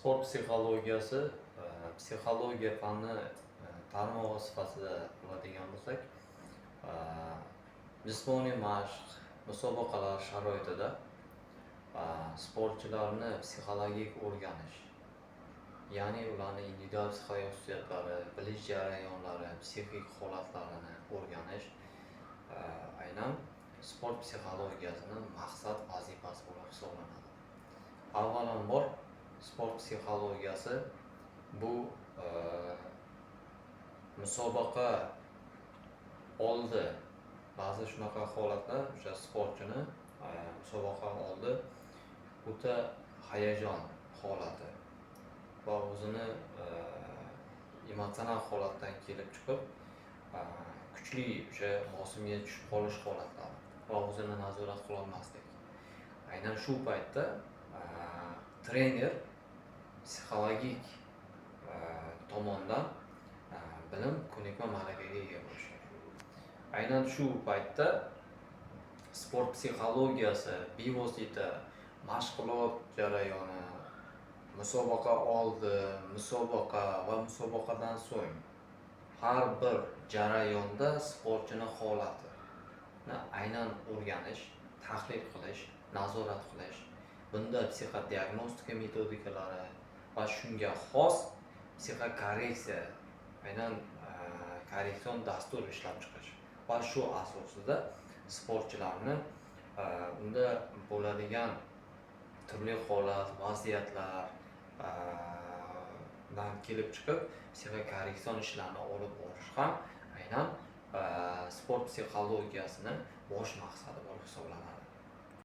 Sport psixologiyasi, psixologiya fanni tarmog'i sifatida oladigan bo'lsak, jismoniy mashq, musobaqalar sharoitida sportchilarni psixologik o'rganish, ya'ni ularning individual psixologik xususiyatlari, bilish jarayonlari, psixik holatlarini o'rganish aynan sport psixologiyasining maqsad vazifasi bo'lib hisoblanadi. Avvalambor, sport psixologiyasi bu musobaqa oldi ba'zi shunaqa holatlar o'sha sportchini musobaqa oldi o'ta hayajon holati va o'zini emotsional holatdan kelib chiqib kuchli o'sha bosimga tushib qolish holatlari va o'zini nazorat qila olmaslik. Aynan shu paytda trener psixologik tomondan bilim, ko'nikma, malakaga ega bo'lishi. Aynan shu paytda sport psixologiyasi bevosita mashg'ulot jarayoni, musobaqa oldi, musobaqa va musobaqadan so'ng har bir jarayonda sportchini holatini aynan o'rganish, tahlil qilish, nazorat qilish, bunda psixodiagnostika metodikalari va shunga xos psixokorreksiya, aynan korreksion dastur ishlab chiqish va shu asosida sportchilarni unda bo'ladigan turli holat, vaziyatlar dan kelib chiqib psixokorreksion ishlarni olib borish ham aynan sport psixologiyasining bosh maqsadi bo'lib hisoblanadi.